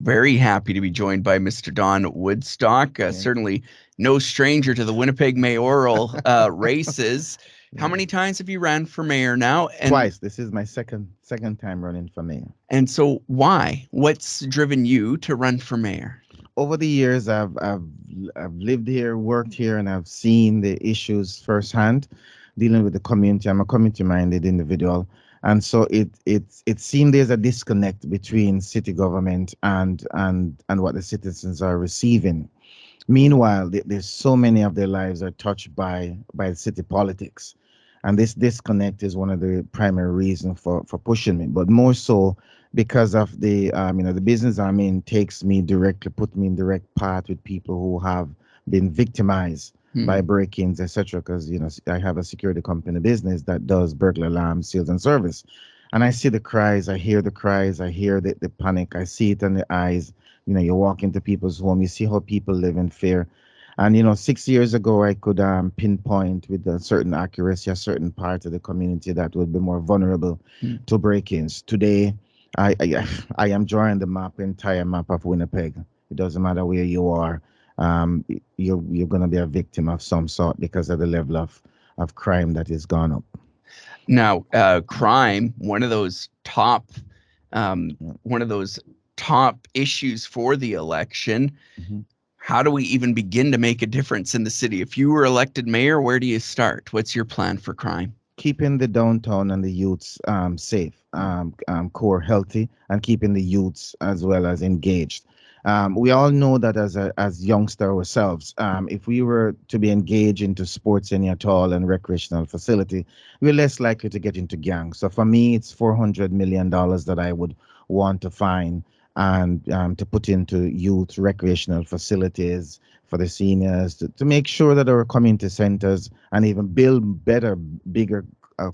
Very happy to be joined by Mr. Don Woodstock. Certainly no stranger to the Winnipeg mayoral races. How many times have you ran for mayor now? And, Twice. This is my second time running for mayor. And so why? What's driven you to run for mayor? Over the years, I've lived here, worked here, and I've seen the issues firsthand, dealing with the community. I'm a community-minded individual, and so it seemed there's a disconnect between city government and what the citizens are receiving. Meanwhile, there's so many of their lives are touched by city politics, and this disconnect is one of the primary reasons for pushing me. But more so because of the the business I'm in takes me directly, put me in direct path with people who have been victimized by break-ins, etc. Because I have a security company business that does burglar alarm sales and service, and I see the cries, I hear the cries, I hear the panic, I see it in the eyes. You walk into people's home, you see how people live in fear. And 6 years ago, I could pinpoint with a certain accuracy a certain part of the community that would be more vulnerable to break-ins. Today, I am drawing the entire map of Winnipeg. It doesn't matter where you are, you're going to be a victim of some sort because of the level of crime that has gone up. Now, crime, one of those top issues for the election. How do we even begin to make a difference in the city? If you were elected mayor, where do you start? What's your plan for crime? Keeping the downtown and the youths safe, core healthy, and keeping the youths as well as engaged. We all know that as youngsters ourselves, if we were to be engaged into sports any at all and recreational facility, we're less likely to get into gangs. So for me, it's $400 million that I would want to find and to put into youth recreational facilities for the seniors to make sure that our community centers and even build better, bigger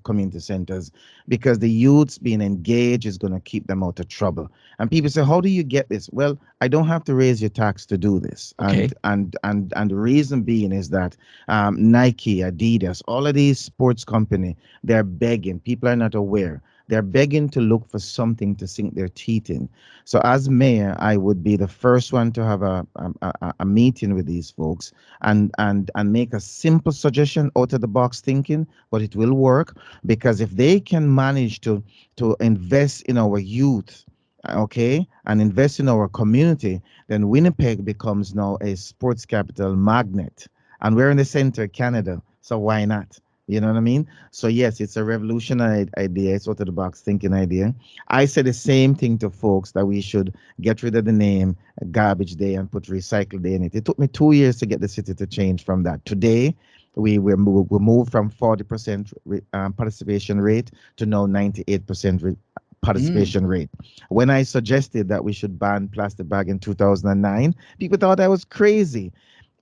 community centers, because the youths being engaged is going to keep them out of trouble. And people say, how do you get this? Well, I don't have to raise your tax to do this. Okay. And the reason being is that Nike, Adidas, all of these sports company, they're begging. People are not aware. They're begging to look for something to sink their teeth in. So as mayor, I would be the first one to have a meeting with these folks and make a simple suggestion, out of the box thinking, but it will work, because if they can manage to invest in our youth, okay, and invest in our community, then Winnipeg becomes now a sports capital magnet, and we're in the center of Canada, so why not? You know what I mean? So yes, it's a revolutionary idea. It's out of the box thinking idea. I said the same thing to folks, that we should get rid of the name Garbage Day and put Recycle Day in it. It took me 2 years to get the city to change from that. Today, we moved from 40% participation rate to now 98% participation rate. When I suggested that we should ban plastic bag in 2009, people thought I was crazy.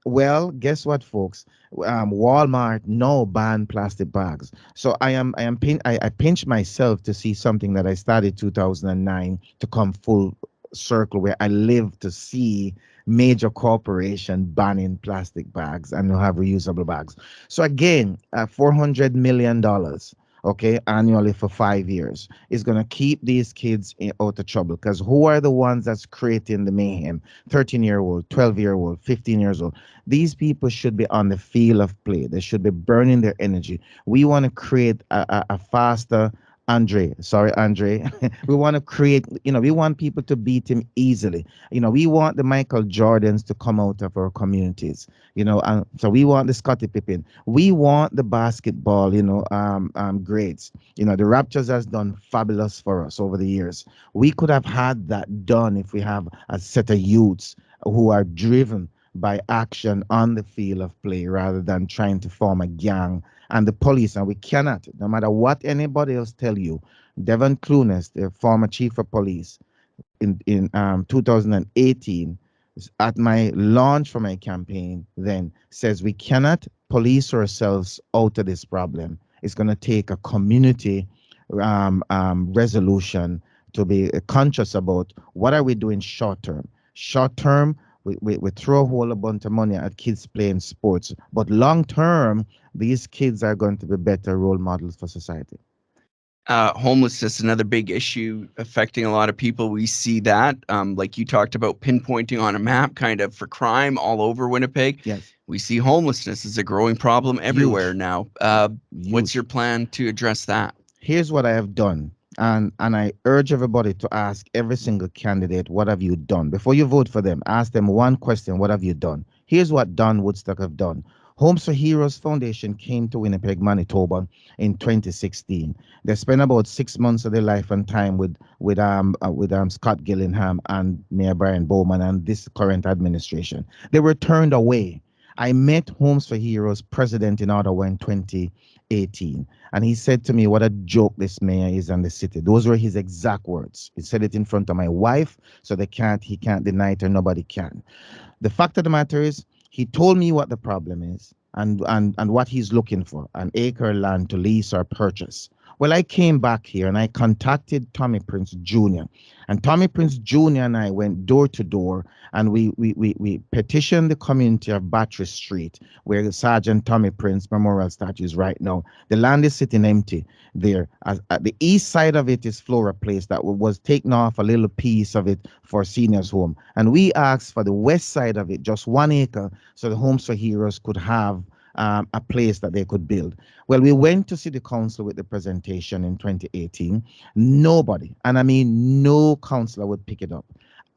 Well, guess what, folks? Walmart now ban plastic bags. So I pinch myself to see something that I started 2009 to come full circle, where I live to see major corporation banning plastic bags and have reusable bags. So again, $400 million, okay, annually for 5 years is going to keep these kids out of trouble, because who are the ones that's creating the mayhem? 13-year-old, 12-year-old, 15 years old. These people should be on the field of play. They should be burning their energy. We want to create a faster Andre. We want to create, we want people to beat him easily. We want the Michael Jordans to come out of our communities, and so we want the Scottie Pippen. We want the basketball, grades. The Raptors has done fabulous for us over the years. We could have had that done if we have a set of youths who are driven by action on the field of play, rather than trying to form a gang and the police. And we cannot, no matter what anybody else tell you. Devon Clunes, the former chief of police, in 2018, at my launch for my campaign, then says we cannot police ourselves out of this problem. It's going to take a community resolution to be conscious about what are we doing short term. Short term, we throw a whole bunch of money at kids playing sports, but long term, these kids are going to be better role models for society. Homelessness, another big issue affecting a lot of people. We see that, like you talked about, pinpointing on a map kind of for crime all over Winnipeg. Yes, We see homelessness is a growing problem everywhere huge, now. What's your huge. plan to address that? Here's what I have done. And I urge everybody to ask every single candidate, what have you done? Before you vote for them, ask them one question, what have you done? Here's what Don Woodstock have done. Homes for Heroes Foundation came to Winnipeg, Manitoba in 2016. They spent about 6 months of their life and time with Scott Gillingham and Mayor Brian Bowman and this current administration. They were turned away. I met Homes for Heroes president in Ottawa in 2018. And he said to me, what a joke this mayor is on the city. Those were his exact words. He said it in front of my wife, so he can't deny it, or nobody can. The fact of the matter is, he told me what the problem is and what he's looking for, an acre land to lease or purchase. Well, I came back here and I contacted Tommy Prince Jr. And Tommy Prince Jr. and I went door to door and we petitioned the community of Battery Street, where the Sergeant Tommy Prince Memorial statue is right now. The land is sitting empty there. At the east side of it is Flora Place that was taken off a little piece of it for seniors home. And we asked for the west side of it, just 1 acre, so the Homes for Heroes could have a place that they could build. Well, we went to City Council with the presentation in 2018. Nobody, and I mean no councillor, would pick it up.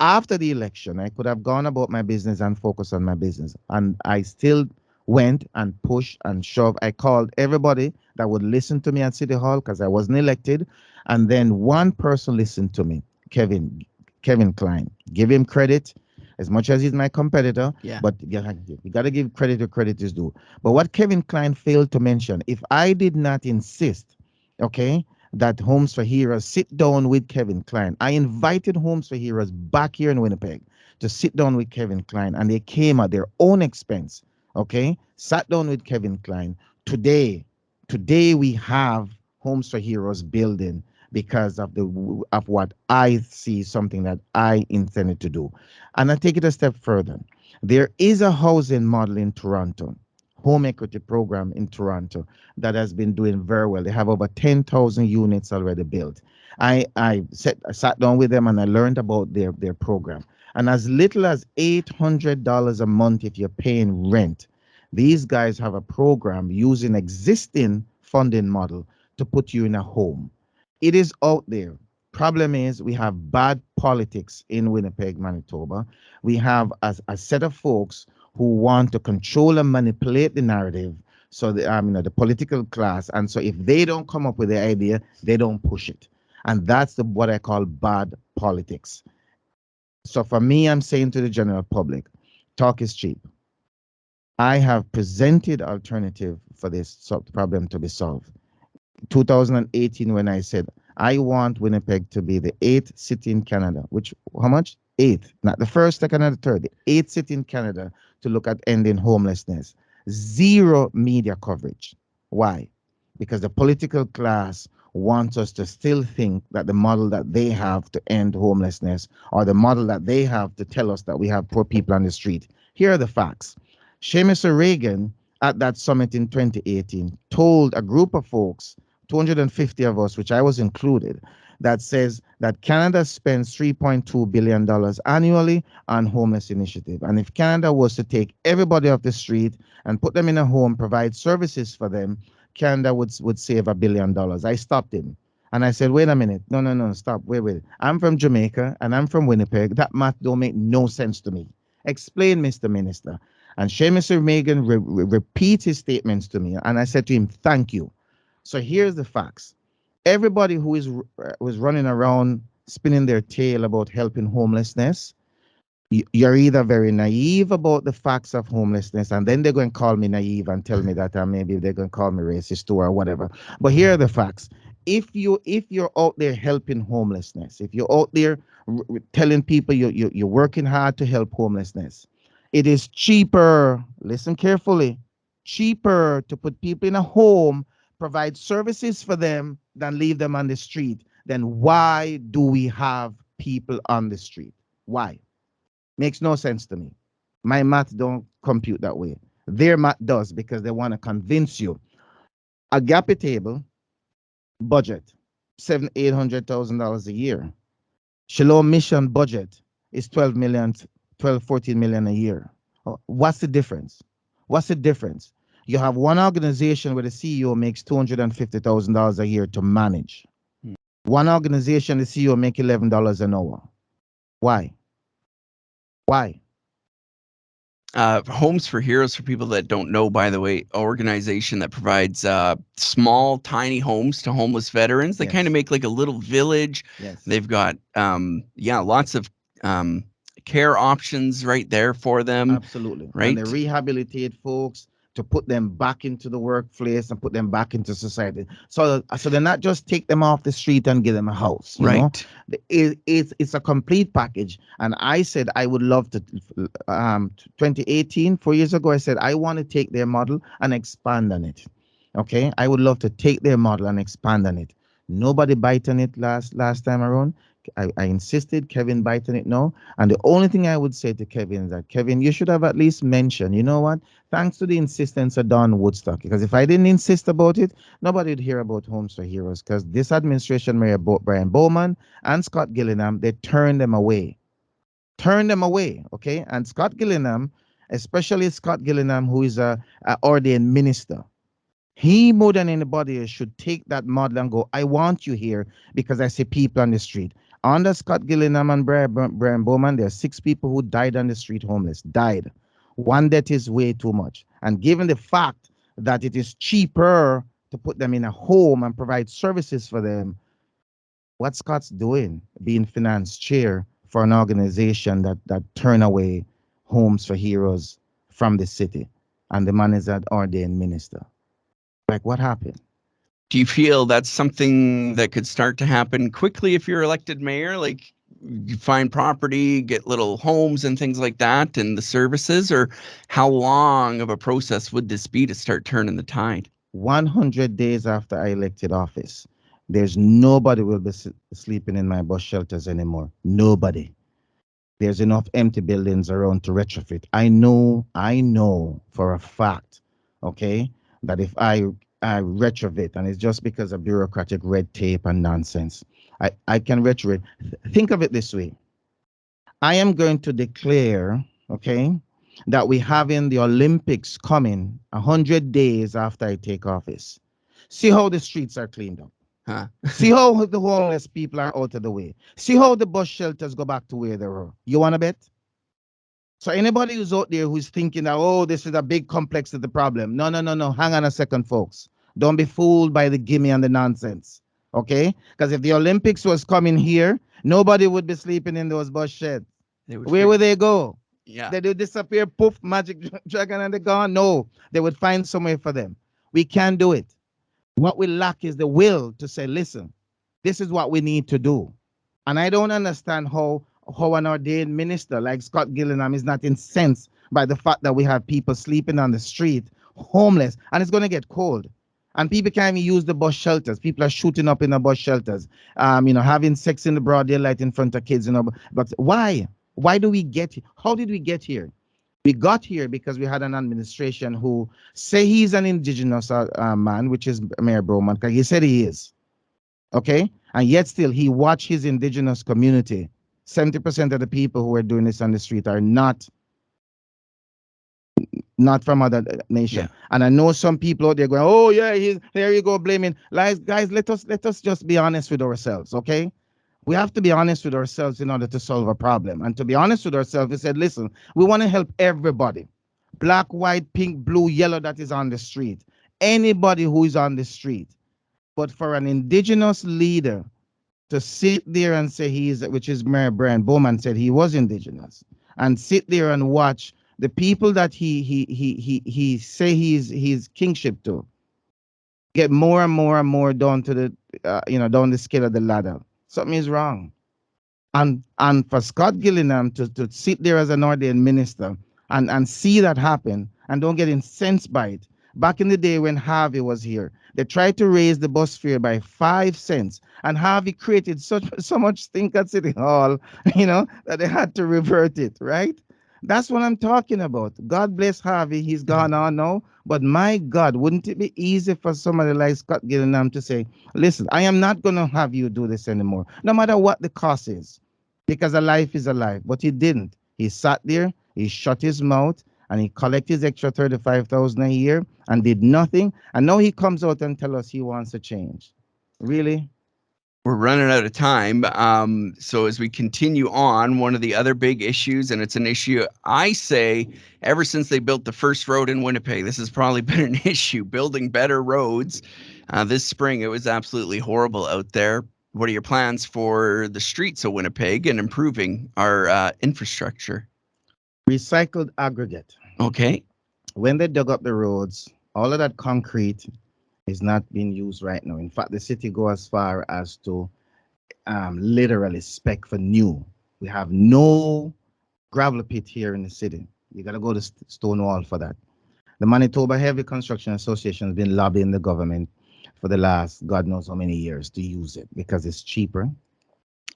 After the election, I could have gone about my business and focused on my business. And I still went and pushed and shoved. I called everybody that would listen to me at City Hall because I wasn't elected. And then one person listened to me, Kevin Klein. Give him credit as much as he's my competitor, Yeah. but you got to give credit where credit is due. But what Kevin Klein failed to mention, if I did not insist, okay, that Homes for Heroes sit down with Kevin Klein, I invited Homes for Heroes back here in Winnipeg to sit down with Kevin Klein, and they came at their own expense, okay, sat down with Kevin Klein. Today we have Homes for Heroes building because of what I see, something that I intended to do. And I take it a step further. There is a housing model in Toronto, home equity program in Toronto, that has been doing very well. They have over 10,000 units already built. I sat down with them and I learned about their program. And as little as $800 a month, if you're paying rent, these guys have a program using existing funding model to put you in a home. It is out there. Problem is, we have bad politics in Winnipeg, Manitoba. We have a set of folks who want to control and manipulate the narrative. So the political class, and so if they don't come up with the idea, they don't push it, and that's what I call bad politics. So for me, I'm saying to the general public, talk is cheap. I have presented alternative for this problem to be solved. 2018, when I said I want Winnipeg to be the eighth city in Canada, which how much? Eighth, not the first, second, or the third, the eighth city in Canada to look at ending homelessness. Zero media coverage. Why? Because the political class wants us to still think that the model that they have to end homelessness or the model that they have to tell us that we have poor people on the street. Here are the facts. Seamus Reagan at that summit in 2018 told a group of folks, 250 of us, which I was included, that says that Canada spends $3.2 billion annually on homeless initiative. And if Canada was to take everybody off the street and put them in a home, provide services for them, Canada would save $1 billion. I stopped him. And I said, wait a minute. No, stop. Wait. I'm from Jamaica and I'm from Winnipeg. That math don't make no sense to me. Explain, Mr. Minister. And Seamus Reagan repeat his statements to me. And I said to him, thank you. So here's the facts. Everybody who was running around spinning their tail about helping homelessness, you're either very naive about the facts of homelessness, and then they're going to call me naive and tell me that maybe they're going to call me racist too or whatever. But here are the facts. If you're out there helping homelessness, if you're out there telling people you're working hard to help homelessness, it is cheaper. Listen carefully. Cheaper to put people in a home, provide services for them, than leave them on the street. Then why do we have people on the street? Why? Makes no sense to me. My math don't compute that way. Their math does, because they want to convince you. A GAPI table, budget. $700,000-800,000 a year. Shalom mission budget is 12 million, 12, 14 million a year. What's the difference? What's the difference? You have one organization where the CEO makes $250,000 a year to manage. Hmm. One organization, the CEO make $11 an hour. Why? Why? Homes for Heroes, for people that don't know, by the way, organization that provides small, tiny homes to homeless veterans. They kind of Yes. make like a little village. Yes. They've got, lots of care options right there for them, Absolutely. And they right? rehabilitate folks to put them back into the workplace and put them back into society. So they're not just take them off the street and give them a house, you know. Right. It's a complete package. And I said I would love to 2018, 4 years ago, I said I want to take their model and expand on it. Okay. I would love to take their model and expand on it. Nobody bite on it last time around. I insisted Kevin bite on it now. And the only thing I would say to Kevin is that, Kevin, you should have at least mentioned, you know what? Thanks to the insistence of Don Woodstock. Because if I didn't insist about it, nobody would hear about Homes for Heroes. Because this administration, Mayor Brian Bowman and Scott Gillingham, they turned them away. Turned them away. Okay. And Scott Gillingham, especially Scott Gillingham, who is a ordained minister, he more than anybody else should take that model and go, I want you here because I see people on the street. Under Scott Gillingham and Brian Bowman, there are 6 people who died on the street homeless. Died. One death is way too much. And given the fact that it is cheaper to put them in a home and provide services for them, what Scott's doing, being finance chair for an organization that turn away Homes for Heroes from the city. And the man is an ordained minister. Like, what happened? Do you feel that's something that could start to happen quickly if you're elected mayor? Like, you find property, get little homes and things like that, and the services, or how long of a process would this be to start turning the tide? 100 days after I elected office, there's nobody will be sleeping in my bus shelters anymore. Nobody. There's enough empty buildings around to retrofit. I know for a fact, okay, that if I retrofit, and it's just because of bureaucratic red tape and nonsense, I can retrofit. Think of it this way. I am going to declare, okay, that we having the Olympics coming 100 days after I take office. See how the streets are cleaned up. Huh? See how the homeless people are out of the way. See how the bus shelters go back to where they were. You want to bet? So anybody who's out there who's thinking that, oh, this is a big complex of the problem. No, no, no, no. Hang on a second, folks. Don't be fooled by the gimme and the nonsense. Okay? Because if the Olympics was coming here, nobody would be sleeping in those bus sheds. Where would they go? Yeah. They would disappear, poof, magic dragon, and they're gone. No, they would find somewhere for them. We can do it. What we lack is the will to say, listen, this is what we need to do. And I don't understand how an ordained minister like Scott Gillingham is not incensed by the fact that we have people sleeping on the street, homeless, and it's going to get cold. And people can't even use the bus shelters. People are shooting up in the bus shelters, having sex in the broad daylight in front of kids. But why? Why do we get here? How did we get here? We got here because we had an administration who say he's an indigenous man, which is Mayor Broman, because he said he is. Okay? And yet still he watched his indigenous community. 70% of the people who are doing this on the street are not from other nation. Yeah. And I know some people out there going, oh yeah, there you go blaming. Like, guys, let us just be honest with ourselves, okay? We have to be honest with ourselves in order to solve a problem. And to be honest with ourselves, we said, listen, we want to help everybody. Black, white, pink, blue, yellow that is on the street. Anybody who is on the street. But for an indigenous leader to sit there and say which is Mayor Brian Bowman said he was indigenous, and sit there and watch the people that he say he's kingship to get more and more and more down to the down the scale of the ladder. Something is wrong. And for Scott Gillingham to sit there as an ordained minister and see that happen and don't get incensed by it. Back in the day when Harvey was here, they tried to raise the bus fare by 5 cents, and Harvey created so much stink at City Hall, that they had to revert it, right? That's what I'm talking about. God bless Harvey. He's gone on now. But my God, wouldn't it be easy for somebody like Scott Gillingham to say, listen, I am not going to have you do this anymore, no matter what the cost is, because a life is a life. But he didn't. He sat there, he shut his mouth, and he collected his extra 35,000 a year and did nothing. And now he comes out and tell us he wants to change. Really? We're running out of time. So as we continue on, one of the other big issues, and it's an issue I say ever since they built the first road in Winnipeg, this has probably been an issue, building better roads. This spring, it was absolutely horrible out there. What are your plans for the streets of Winnipeg and improving our infrastructure? Recycled aggregate. Okay. When they dug up the roads, all of that concrete is not being used right now. In fact, the city go as far as to literally spec for new. We have no gravel pit here in the city. You got to go to Stonewall for that. The Manitoba Heavy Construction Association has been lobbying the government for the last God knows how many years to use it because it's cheaper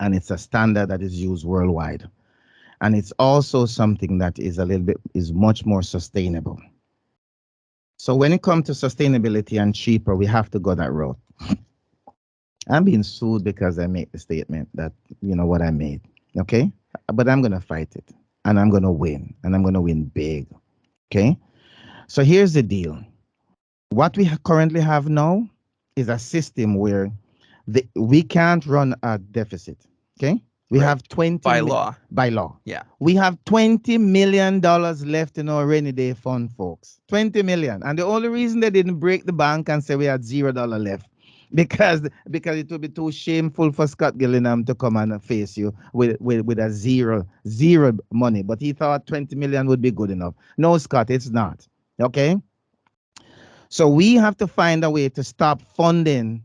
and it's a standard that is used worldwide. And it's also something that is much more sustainable. So when it comes to sustainability and cheaper, we have to go that route. I'm being sued because I made the statement that, what I made. Okay. But I'm going to fight it and I'm going to win and I'm going to win big. Okay. So here's the deal. What we currently have now is a system where we can't run a deficit. Okay. We have 20 by law. By law. Yeah. We have $20 million left in our rainy day fund, folks. 20 million. And the only reason they didn't break the bank and say we had $0 left because it would be too shameful for Scott Gillingham to come and face you with a zero money. But he thought 20 million would be good enough. No, Scott, it's not. Okay. So we have to find a way to stop funding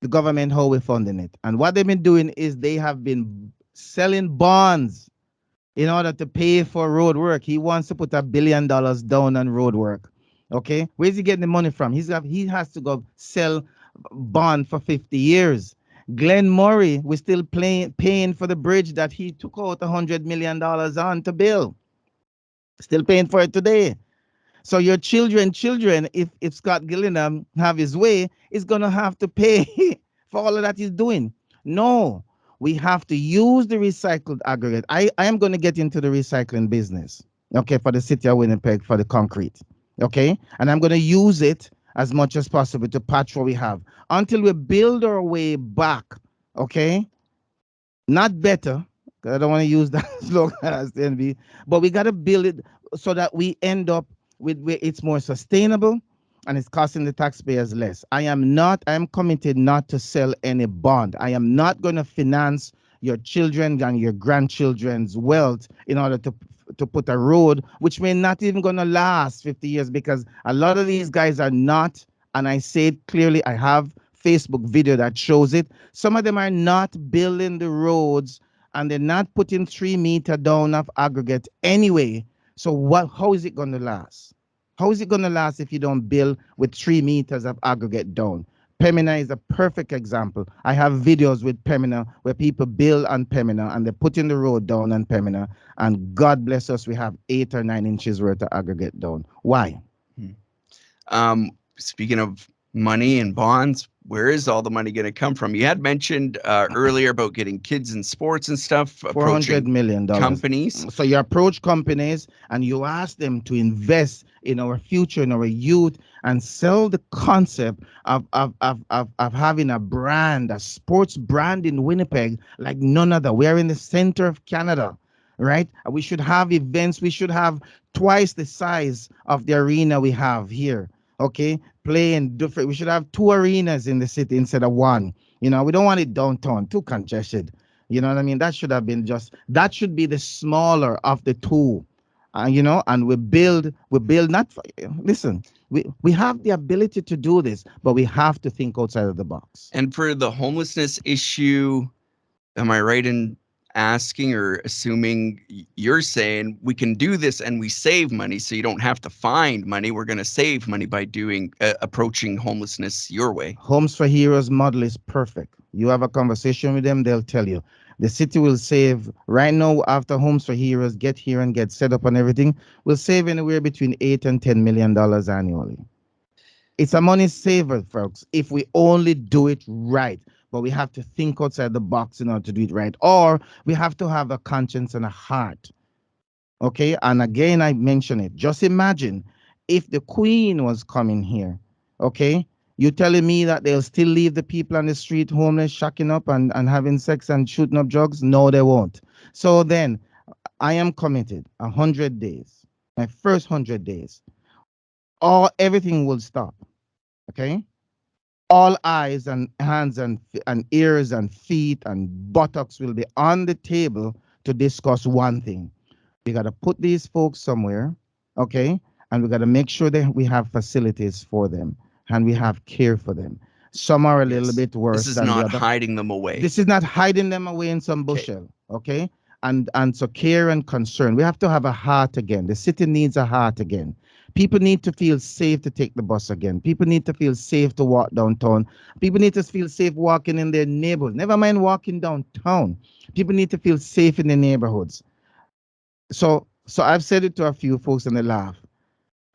the government how we're funding it. And what they've been doing is they have been selling bonds in order to pay for road work. He wants to put $1 billion down on road work. Okay, where's he getting the money from? He has to go sell bond for 50 years. Glenn Murray, we're still paying for the bridge that he took out $100 million on to build. Still paying for it today. So your children, if Scott Gillingham have his way, is going to have to pay for all of that he's doing. No, we have to use the recycled aggregate. I am going to get into the recycling business, okay, for the city of Winnipeg, for the concrete, okay? And I'm going to use it as much as possible to patch what we have until we build our way back, okay? Not better, because I don't want to use that slogan as the NB, but we got to build it so that we end up with where it's more sustainable and it's costing the taxpayers less. I am committed not to sell any bond. I am not going to finance your children and your grandchildren's wealth in order to put a road which may not even going to last 50 years, because a lot of these guys are not, and I say it clearly, I have Facebook video that shows it. Some of them are not building the roads and they're not putting 3 meters down of aggregate anyway. So how is it going to last? How is it going to last if you don't build with 3 meters of aggregate down? Pemina is a perfect example. I have videos with Pemina where people build on Pemina and they're putting the road down on Pemina, and God bless us, we have 8 or 9 inches worth of aggregate down. Why? Speaking of money and bonds, where is all the money going to come from? You had mentioned earlier about getting kids in sports and stuff, $400 million companies. So you approach companies and you ask them to invest in our future, in our youth, and sell the concept of having a brand, a sports brand in Winnipeg like none other. We are in the center of Canada, right? We should have events. We should have twice the size of the arena we have here. Okay, playing different. We should have 2 arenas in the city instead of 1. We don't want it downtown, too congested. You know what I mean? That should be the smaller of the 2. And we build not for, listen, we have the ability to do this, but we have to think outside of the box. And for the homelessness issue, am I right in asking or assuming you're saying we can do this and we save money, so you don't have to find money? We're going to save money by approaching homelessness your way. Homes for Heroes model is perfect. You have a conversation with them, they'll tell you. The city will save right now after Homes for Heroes get here and get set up and everything. Will save anywhere between $8 and $10 million annually. It's a money saver, folks, if we only do it right. But we have to think outside the box in order to do it right. Or we have to have a conscience and a heart. Okay. And again, I mention it. Just imagine if the Queen was coming here. Okay. You telling me that they'll still leave the people on the street homeless, shacking up and having sex and shooting up drugs? No, they won't. So then I am committed 100 days. My first 100 days. All everything will stop. Okay. All eyes and hands and ears and feet and buttocks will be on the table to discuss one thing. We got to put these folks somewhere, okay? And we got to make sure that we have facilities for them and we have care for them. Some are a little Yes. bit This worse is than the not other. hiding them away. This is not hiding them away in some Okay. bushel, okay? And so care and concern. We have to have a heart again. The city needs a heart again. People need to feel safe to take the bus again. People need to feel safe to walk downtown. People need to feel safe walking in their neighborhoods. Never mind walking downtown. People need to feel safe in their neighborhoods. So I've said it to a few folks and they laugh.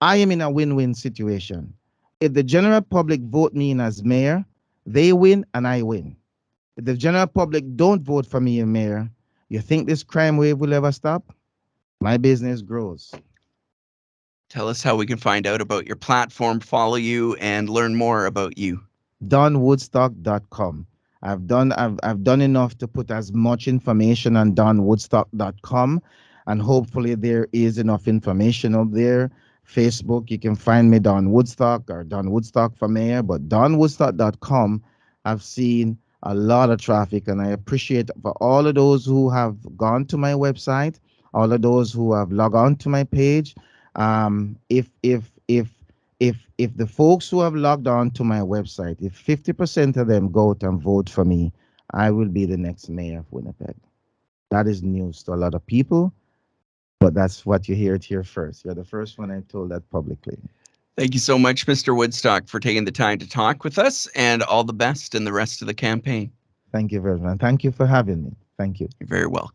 I am in a win-win situation. If the general public vote me in as mayor, they win and I win. If the general public don't vote for me as mayor, you think this crime wave will ever stop? My business grows. Tell us how we can find out about your platform, follow you, and learn more about you. DonWoodstock.com. I've done enough to put as much information on DonWoodstock.com, and hopefully there is enough information up there. Facebook, you can find me Don Woodstock or Don Woodstock for mayor, but DonWoodstock.com, I've seen a lot of traffic, and I appreciate for all of those who have gone to my website, all of those who have logged on to my page. If the folks who have logged on to my website, if 50% of them go out and vote for me, I will be the next mayor of Winnipeg. That is news to a lot of people, but that's what you hear it here first. You're the first one I told that publicly. Thank you so much, Mr. Woodstock, for taking the time to talk with us, and all the best in the rest of the campaign. Thank you very much. Thank you for having me. Thank you. You're very welcome.